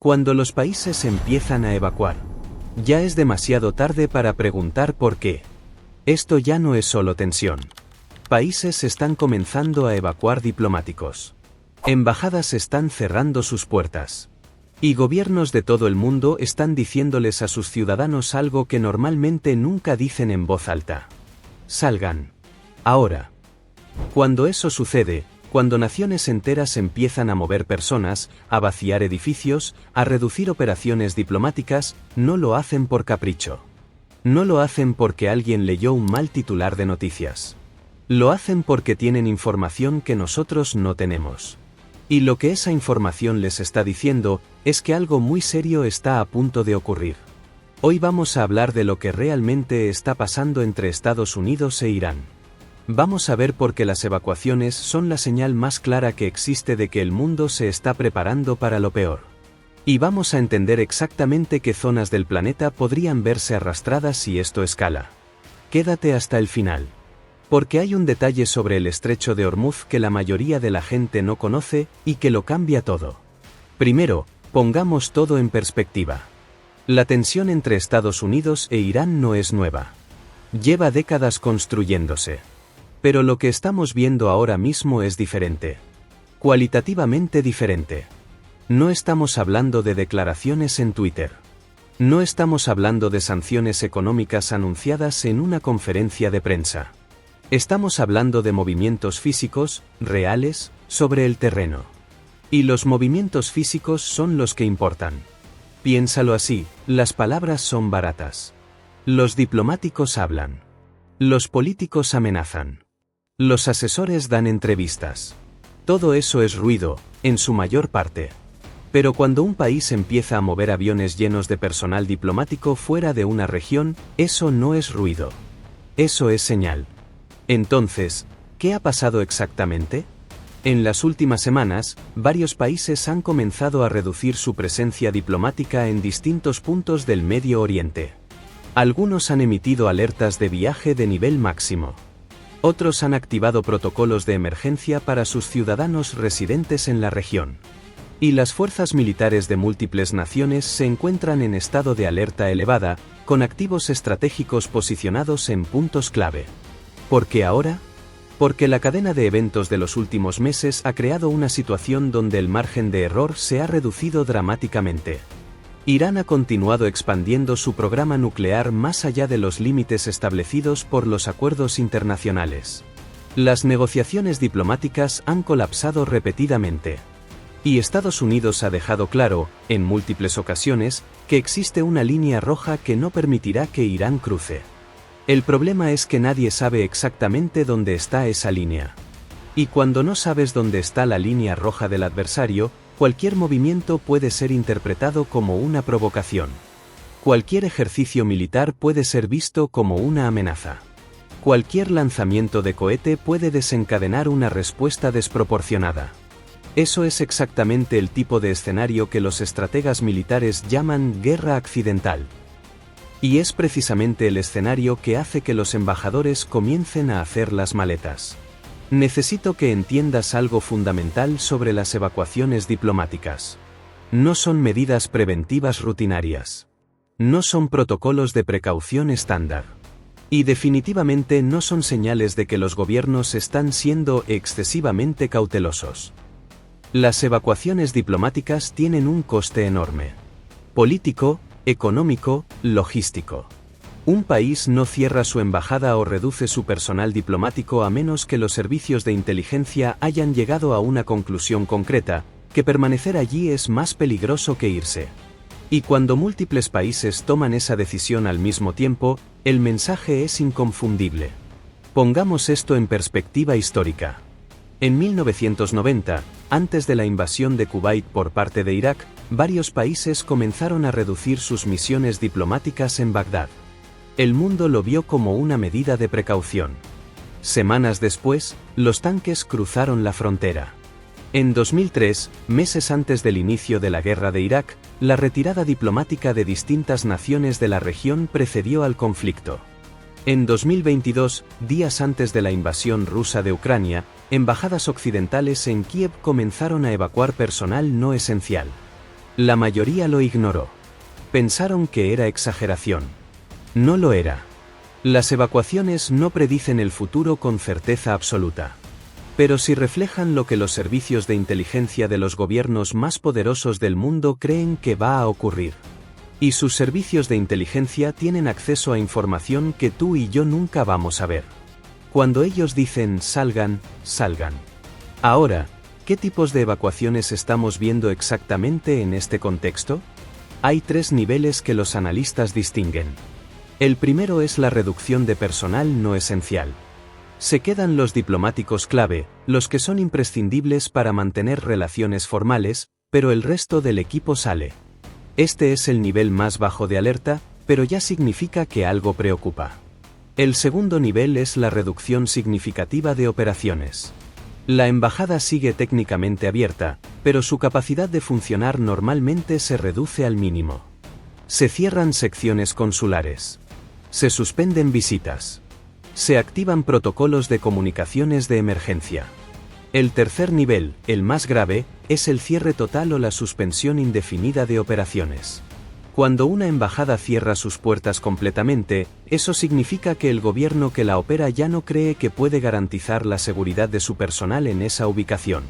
Cuando los países empiezan a evacuar, ya es demasiado tarde para preguntar por qué. Esto ya no es solo tensión. Países están comenzando a evacuar diplomáticos. Embajadas están cerrando sus puertas. Y gobiernos de todo el mundo están diciéndoles a sus ciudadanos algo que normalmente nunca dicen en voz alta. Salgan. Ahora. Cuando eso sucede, cuando naciones enteras empiezan a mover personas, a vaciar edificios, a reducir operaciones diplomáticas, no lo hacen por capricho. No lo hacen porque alguien leyó un mal titular de noticias. Lo hacen porque tienen información que nosotros no tenemos. Y lo que esa información les está diciendo es que algo muy serio está a punto de ocurrir. Hoy vamos a hablar de lo que realmente está pasando entre Estados Unidos e Irán. Vamos a ver por qué las evacuaciones son la señal más clara que existe de que el mundo se está preparando para lo peor. Y vamos a entender exactamente qué zonas del planeta podrían verse arrastradas si esto escala. Quédate hasta el final. Porque hay un detalle sobre el estrecho de Hormuz que la mayoría de la gente no conoce y que lo cambia todo. Primero, pongamos todo en perspectiva. La tensión entre Estados Unidos e Irán no es nueva. Lleva décadas construyéndose. Pero lo que estamos viendo ahora mismo es diferente. Cualitativamente diferente. No estamos hablando de declaraciones en Twitter. No estamos hablando de sanciones económicas anunciadas en una conferencia de prensa. Estamos hablando de movimientos físicos, reales, sobre el terreno. Y los movimientos físicos son los que importan. Piénsalo así, las palabras son baratas. Los diplomáticos hablan. Los políticos amenazan. Los asesores dan entrevistas. Todo eso es ruido, en su mayor parte. Pero cuando un país empieza a mover aviones llenos de personal diplomático fuera de una región, eso no es ruido. Eso es señal. Entonces, ¿qué ha pasado exactamente? En las últimas semanas, varios países han comenzado a reducir su presencia diplomática en distintos puntos del Medio Oriente. Algunos han emitido alertas de viaje de nivel máximo. Otros han activado protocolos de emergencia para sus ciudadanos residentes en la región. Y las fuerzas militares de múltiples naciones se encuentran en estado de alerta elevada, con activos estratégicos posicionados en puntos clave. ¿Por qué ahora? Porque la cadena de eventos de los últimos meses ha creado una situación donde el margen de error se ha reducido dramáticamente. Irán ha continuado expandiendo su programa nuclear más allá de los límites establecidos por los acuerdos internacionales. Las negociaciones diplomáticas han colapsado repetidamente. Y Estados Unidos ha dejado claro, en múltiples ocasiones, que existe una línea roja que no permitirá que Irán cruce. El problema es que nadie sabe exactamente dónde está esa línea. Y cuando no sabes dónde está la línea roja del adversario, cualquier movimiento puede ser interpretado como una provocación. Cualquier ejercicio militar puede ser visto como una amenaza. Cualquier lanzamiento de cohete puede desencadenar una respuesta desproporcionada. Eso es exactamente el tipo de escenario que los estrategas militares llaman guerra accidental. Y es precisamente el escenario que hace que los embajadores comiencen a hacer las maletas. Necesito que entiendas algo fundamental sobre las evacuaciones diplomáticas. No son medidas preventivas rutinarias. No son protocolos de precaución estándar. Y definitivamente no son señales de que los gobiernos están siendo excesivamente cautelosos. Las evacuaciones diplomáticas tienen un coste enorme. Político, económico, logístico. Un país no cierra su embajada o reduce su personal diplomático a menos que los servicios de inteligencia hayan llegado a una conclusión concreta, que permanecer allí es más peligroso que irse. Y cuando múltiples países toman esa decisión al mismo tiempo, el mensaje es inconfundible. Pongamos esto en perspectiva histórica. En 1990, antes de la invasión de Kuwait por parte de Irak, varios países comenzaron a reducir sus misiones diplomáticas en Bagdad. El mundo lo vio como una medida de precaución. Semanas después, los tanques cruzaron la frontera. En 2003, meses antes del inicio de la guerra de Irak, la retirada diplomática de distintas naciones de la región precedió al conflicto. En 2022, días antes de la invasión rusa de Ucrania, embajadas occidentales en Kiev comenzaron a evacuar personal no esencial. La mayoría lo ignoró. Pensaron que era exageración. No lo era. Las evacuaciones no predicen el futuro con certeza absoluta. Pero sí reflejan lo que los servicios de inteligencia de los gobiernos más poderosos del mundo creen que va a ocurrir. Y sus servicios de inteligencia tienen acceso a información que tú y yo nunca vamos a ver. Cuando ellos dicen salgan, salgan. Ahora, ¿qué tipos de evacuaciones estamos viendo exactamente en este contexto? Hay 3 niveles que los analistas distinguen. El primero es la reducción de personal no esencial. Se quedan los diplomáticos clave, los que son imprescindibles para mantener relaciones formales, pero el resto del equipo sale. Este es el nivel más bajo de alerta, pero ya significa que algo preocupa. El segundo nivel es la reducción significativa de operaciones. La embajada sigue técnicamente abierta, pero su capacidad de funcionar normalmente se reduce al mínimo. Se cierran secciones consulares. Se suspenden visitas. Se activan protocolos de comunicaciones de emergencia. El tercer nivel, el más grave, es el cierre total o la suspensión indefinida de operaciones. Cuando una embajada cierra sus puertas completamente, eso significa que el gobierno que la opera ya no cree que puede garantizar la seguridad de su personal en esa ubicación.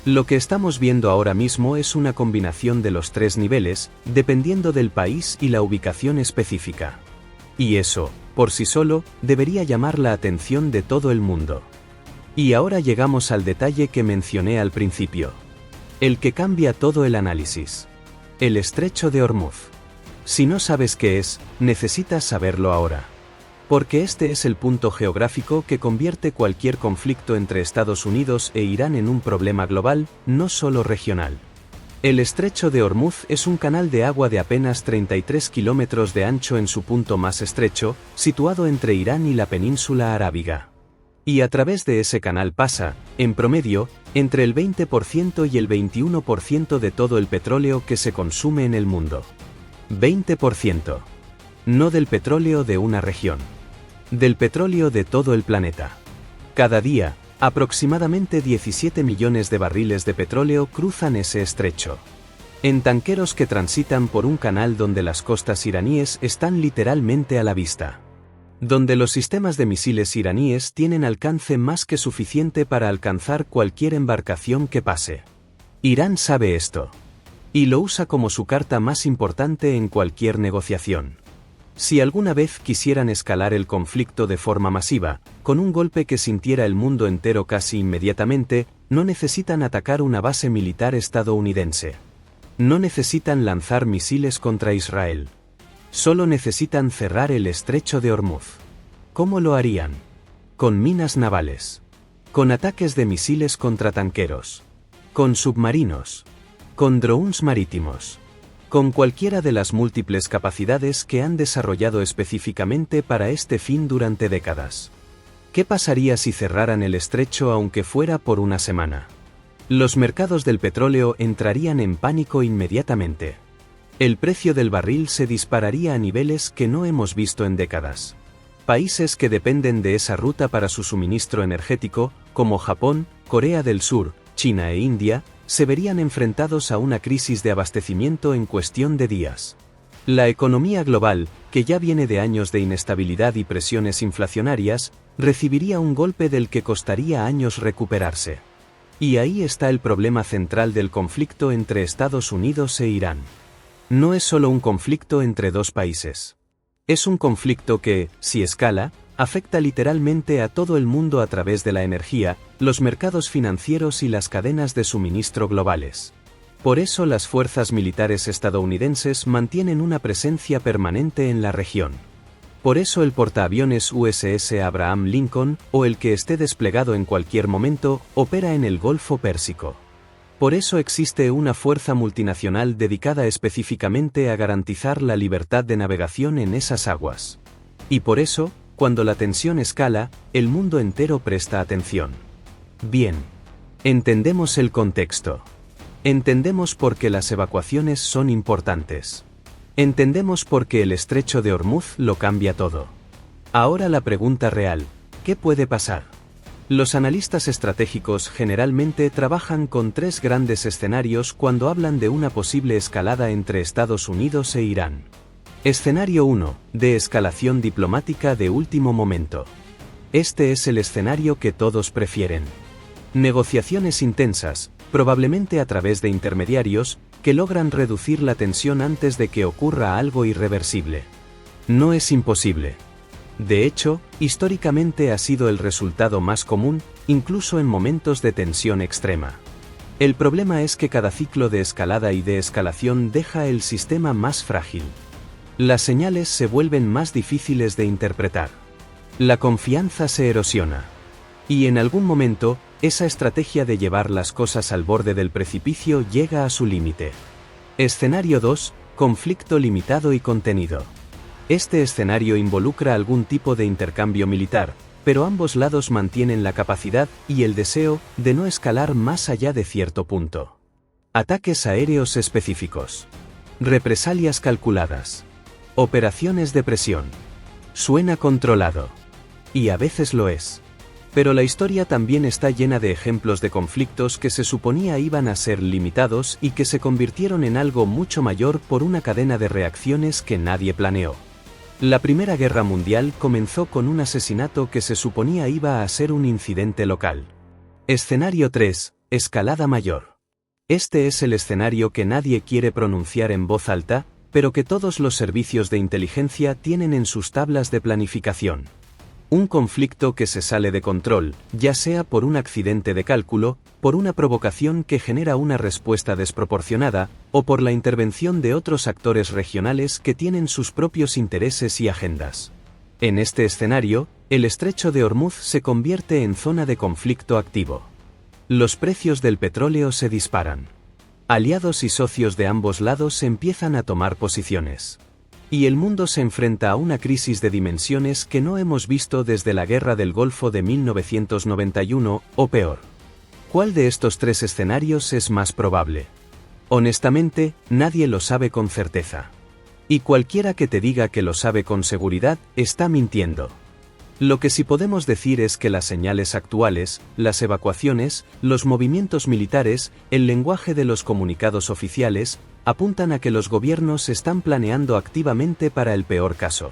Lo que estamos viendo ahora mismo es una combinación de los 3 niveles, dependiendo del país y la ubicación específica. Y eso, por sí solo, debería llamar la atención de todo el mundo. Y ahora llegamos al detalle que mencioné al principio. El que cambia todo el análisis. El estrecho de Hormuz. Si no sabes qué es, necesitas saberlo ahora. Porque este es el punto geográfico que convierte cualquier conflicto entre Estados Unidos e Irán en un problema global, no solo regional. El estrecho de Hormuz es un canal de agua de apenas 33 kilómetros de ancho en su punto más estrecho, situado entre Irán y la península arábiga. Y a través de ese canal pasa, en promedio, entre el 20% y el 21% de todo el petróleo que se consume en el mundo. 20%. No del petróleo de una región. Del petróleo de todo el planeta. Cada día, aproximadamente 17 millones de barriles de petróleo cruzan ese estrecho. En tanqueros que transitan por un canal donde las costas iraníes están literalmente a la vista. Donde los sistemas de misiles iraníes tienen alcance más que suficiente para alcanzar cualquier embarcación que pase. Irán sabe esto. Y lo usa como su carta más importante en cualquier negociación. Si alguna vez quisieran escalar el conflicto de forma masiva, con un golpe que sintiera el mundo entero casi inmediatamente, no necesitan atacar una base militar estadounidense. No necesitan lanzar misiles contra Israel. Solo necesitan cerrar el estrecho de Hormuz. ¿Cómo lo harían? Con minas navales. Con ataques de misiles contra tanqueros. Con submarinos. Con drones marítimos. Con cualquiera de las múltiples capacidades que han desarrollado específicamente para este fin durante décadas. ¿Qué pasaría si cerraran el estrecho aunque fuera por una semana? Los mercados del petróleo entrarían en pánico inmediatamente. El precio del barril se dispararía a niveles que no hemos visto en décadas. Países que dependen de esa ruta para su suministro energético, como Japón, Corea del Sur, China e India, se verían enfrentados a una crisis de abastecimiento en cuestión de días. La economía global, que ya viene de años de inestabilidad y presiones inflacionarias, recibiría un golpe del que costaría años recuperarse. Y ahí está el problema central del conflicto entre Estados Unidos e Irán. No es solo un conflicto entre 2 países. Es un conflicto que, si escala, afecta literalmente a todo el mundo a través de la energía, los mercados financieros y las cadenas de suministro globales. Por eso las fuerzas militares estadounidenses mantienen una presencia permanente en la región. Por eso el portaaviones USS Abraham Lincoln, o el que esté desplegado en cualquier momento, opera en el Golfo Pérsico. Por eso existe una fuerza multinacional dedicada específicamente a garantizar la libertad de navegación en esas aguas. Y por eso, cuando la tensión escala, el mundo entero presta atención. Bien. Entendemos el contexto. Entendemos por qué las evacuaciones son importantes. Entendemos por qué el estrecho de Hormuz lo cambia todo. Ahora la pregunta real, ¿qué puede pasar? Los analistas estratégicos generalmente trabajan con tres grandes escenarios cuando hablan de una posible escalada entre Estados Unidos e Irán. Escenario 1, de escalación diplomática de último momento. Este es el escenario que todos prefieren. Negociaciones intensas, probablemente a través de intermediarios, que logran reducir la tensión antes de que ocurra algo irreversible. No es imposible. De hecho, históricamente ha sido el resultado más común, incluso en momentos de tensión extrema. El problema es que cada ciclo de escalada y de escalación deja el sistema más frágil. Las señales se vuelven más difíciles de interpretar. La confianza se erosiona. Y en algún momento, esa estrategia de llevar las cosas al borde del precipicio llega a su límite. Escenario 2, conflicto limitado y contenido. Este escenario involucra algún tipo de intercambio militar, pero ambos lados mantienen la capacidad y el deseo de no escalar más allá de cierto punto. Ataques aéreos específicos. Represalias calculadas. Operaciones de presión. Suena controlado. Y a veces lo es. Pero la historia también está llena de ejemplos de conflictos que se suponía iban a ser limitados y que se convirtieron en algo mucho mayor por una cadena de reacciones que nadie planeó. La Primera Guerra Mundial comenzó con un asesinato que se suponía iba a ser un incidente local. Escenario 3, escalada mayor. Este es el escenario que nadie quiere pronunciar en voz alta, pero que todos los servicios de inteligencia tienen en sus tablas de planificación. Un conflicto que se sale de control, ya sea por un accidente de cálculo, por una provocación que genera una respuesta desproporcionada, o por la intervención de otros actores regionales que tienen sus propios intereses y agendas. En este escenario, el estrecho de Hormuz se convierte en zona de conflicto activo. Los precios del petróleo se disparan. Aliados y socios de ambos lados empiezan a tomar posiciones. Y el mundo se enfrenta a una crisis de dimensiones que no hemos visto desde la Guerra del Golfo de 1991, o peor. ¿Cuál de estos tres escenarios es más probable? Honestamente, nadie lo sabe con certeza. Y cualquiera que te diga que lo sabe con seguridad, está mintiendo. Lo que sí podemos decir es que las señales actuales, las evacuaciones, los movimientos militares, el lenguaje de los comunicados oficiales, apuntan a que los gobiernos están planeando activamente para el peor caso.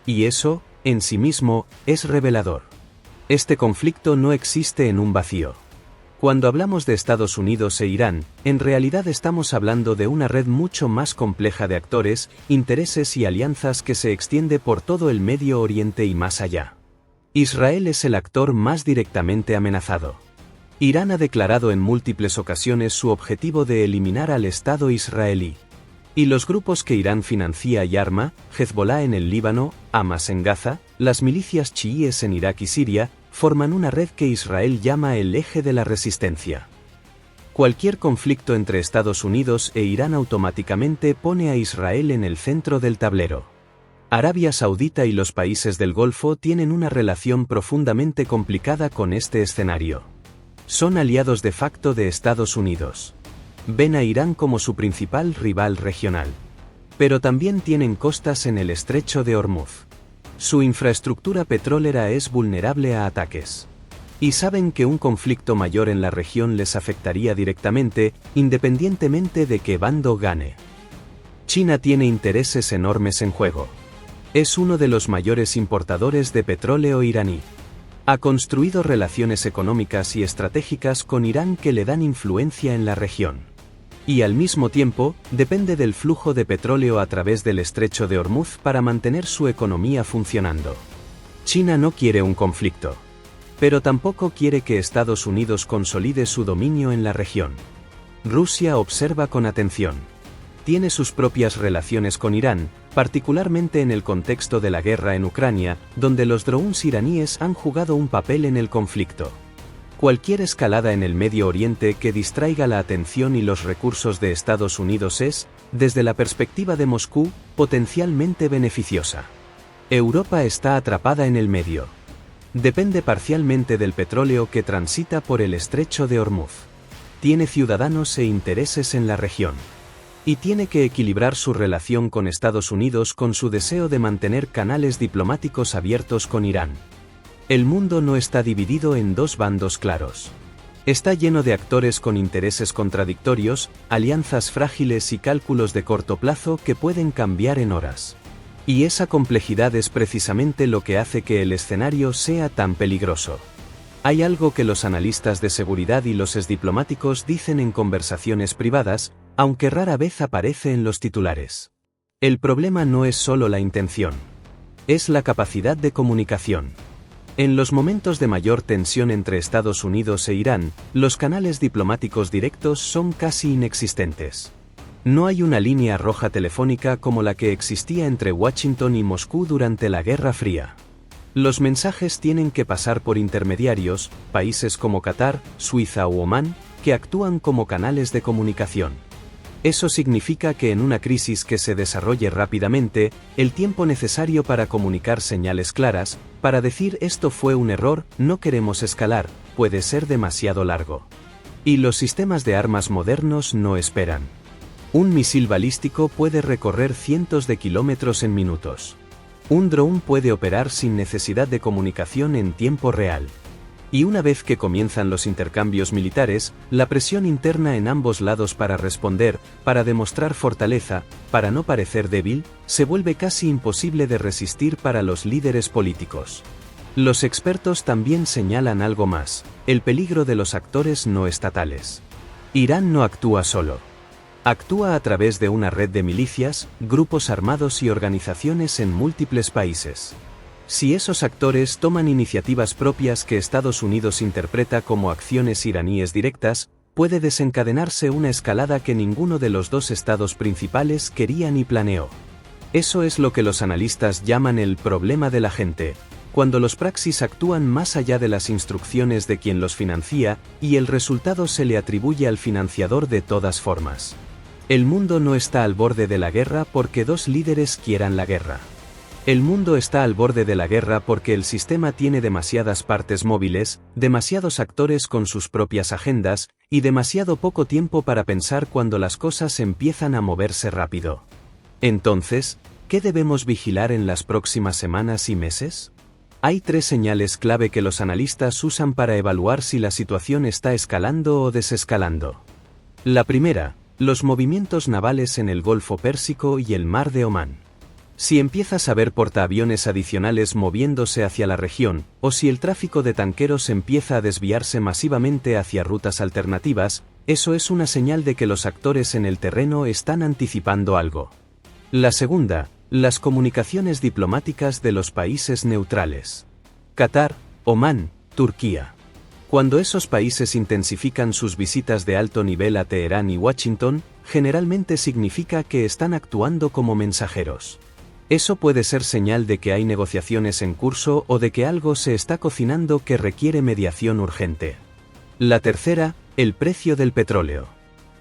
Y eso, en sí mismo, es revelador. Este conflicto no existe en un vacío. Cuando hablamos de Estados Unidos e Irán, en realidad estamos hablando de una red mucho más compleja de actores, intereses y alianzas que se extiende por todo el Medio Oriente y más allá. Israel es el actor más directamente amenazado. Irán ha declarado en múltiples ocasiones su objetivo de eliminar al Estado israelí. Y los grupos que Irán financia y arma, Hezbollah en el Líbano, Hamas en Gaza, las milicias chiíes en Irak y Siria, forman una red que Israel llama el eje de la resistencia. Cualquier conflicto entre Estados Unidos e Irán automáticamente pone a Israel en el centro del tablero. Arabia Saudita y los países del Golfo tienen una relación profundamente complicada con este escenario. Son aliados de facto de Estados Unidos. Ven a Irán como su principal rival regional. Pero también tienen costas en el estrecho de Hormuz. Su infraestructura petrolera es vulnerable a ataques. Y saben que un conflicto mayor en la región les afectaría directamente, independientemente de qué bando gane. China tiene intereses enormes en juego. Es uno de los mayores importadores de petróleo iraní. Ha construido relaciones económicas y estratégicas con Irán que le dan influencia en la región. Y al mismo tiempo, depende del flujo de petróleo a través del estrecho de Hormuz para mantener su economía funcionando. China no quiere un conflicto. Pero tampoco quiere que Estados Unidos consolide su dominio en la región. Rusia observa con atención. Tiene sus propias relaciones con Irán, particularmente en el contexto de la guerra en Ucrania, donde los drones iraníes han jugado un papel en el conflicto. Cualquier escalada en el Medio Oriente que distraiga la atención y los recursos de Estados Unidos es, desde la perspectiva de Moscú, potencialmente beneficiosa. Europa está atrapada en el medio. Depende parcialmente del petróleo que transita por el estrecho de Hormuz. Tiene ciudadanos e intereses en la región. Y tiene que equilibrar su relación con Estados Unidos con su deseo de mantener canales diplomáticos abiertos con Irán. El mundo no está dividido en dos bandos claros. Está lleno de actores con intereses contradictorios, alianzas frágiles y cálculos de corto plazo que pueden cambiar en horas. Y esa complejidad es precisamente lo que hace que el escenario sea tan peligroso. Hay algo que los analistas de seguridad y los exdiplomáticos dicen en conversaciones privadas, aunque rara vez aparece en los titulares. El problema no es solo la intención. Es la capacidad de comunicación. En los momentos de mayor tensión entre Estados Unidos e Irán, los canales diplomáticos directos son casi inexistentes. No hay una línea roja telefónica como la que existía entre Washington y Moscú durante la Guerra Fría. Los mensajes tienen que pasar por intermediarios, países como Qatar, Suiza u Omán, que actúan como canales de comunicación. Eso significa que en una crisis que se desarrolle rápidamente, el tiempo necesario para comunicar señales claras, para decir esto fue un error, no queremos escalar, puede ser demasiado largo. Y los sistemas de armas modernos no esperan. Un misil balístico puede recorrer cientos de kilómetros en minutos. Un dron puede operar sin necesidad de comunicación en tiempo real. Y una vez que comienzan los intercambios militares, la presión interna en ambos lados para responder, para demostrar fortaleza, para no parecer débil, se vuelve casi imposible de resistir para los líderes políticos. Los expertos también señalan algo más: el peligro de los actores no estatales. Irán no actúa solo. Actúa a través de una red de milicias, grupos armados y organizaciones en múltiples países. Si esos actores toman iniciativas propias que Estados Unidos interpreta como acciones iraníes directas, puede desencadenarse una escalada que ninguno de los dos estados principales quería ni planeó. Eso es lo que los analistas llaman el problema de la gente, cuando los praxis actúan más allá de las instrucciones de quien los financia, y el resultado se le atribuye al financiador de todas formas. El mundo no está al borde de la guerra porque dos líderes quieran la guerra. El mundo está al borde de la guerra porque el sistema tiene demasiadas partes móviles, demasiados actores con sus propias agendas, y demasiado poco tiempo para pensar cuando las cosas empiezan a moverse rápido. Entonces, ¿qué debemos vigilar en las próximas semanas y meses? Hay tres señales clave que los analistas usan para evaluar si la situación está escalando o desescalando. La primera, los movimientos navales en el Golfo Pérsico y el Mar de Omán. Si empiezas a ver portaaviones adicionales moviéndose hacia la región, o si el tráfico de tanqueros empieza a desviarse masivamente hacia rutas alternativas, eso es una señal de que los actores en el terreno están anticipando algo. La segunda, las comunicaciones diplomáticas de los países neutrales. Qatar, Omán, Turquía. Cuando esos países intensifican sus visitas de alto nivel a Teherán y Washington, generalmente significa que están actuando como mensajeros. Eso puede ser señal de que hay negociaciones en curso o de que algo se está cocinando que requiere mediación urgente. La tercera, el precio del petróleo.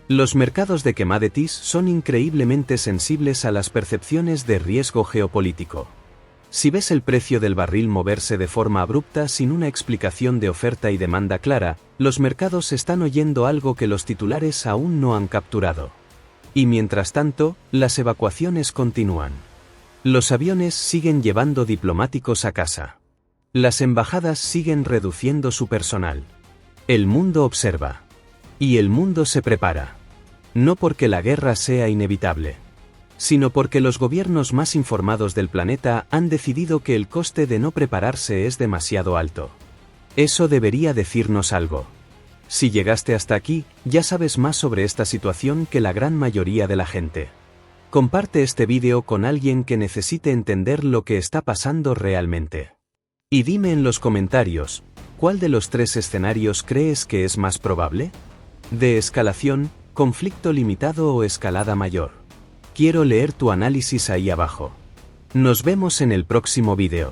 Los mercados de commodities son increíblemente sensibles a las percepciones de riesgo geopolítico. Si ves el precio del barril moverse de forma abrupta sin una explicación de oferta y demanda clara, los mercados están oyendo algo que los titulares aún no han capturado. Y mientras tanto, las evacuaciones continúan. Los aviones siguen llevando diplomáticos a casa. Las embajadas siguen reduciendo su personal. El mundo observa. Y el mundo se prepara. No porque la guerra sea inevitable, sino porque los gobiernos más informados del planeta han decidido que el coste de no prepararse es demasiado alto. Eso debería decirnos algo. Si llegaste hasta aquí, ya sabes más sobre esta situación que la gran mayoría de la gente. Comparte este vídeo con alguien que necesite entender lo que está pasando realmente. Y dime en los comentarios, ¿cuál de los tres escenarios crees que es más probable? ¿De escalación, conflicto limitado o escalada mayor? Quiero leer tu análisis ahí abajo. Nos vemos en el próximo vídeo.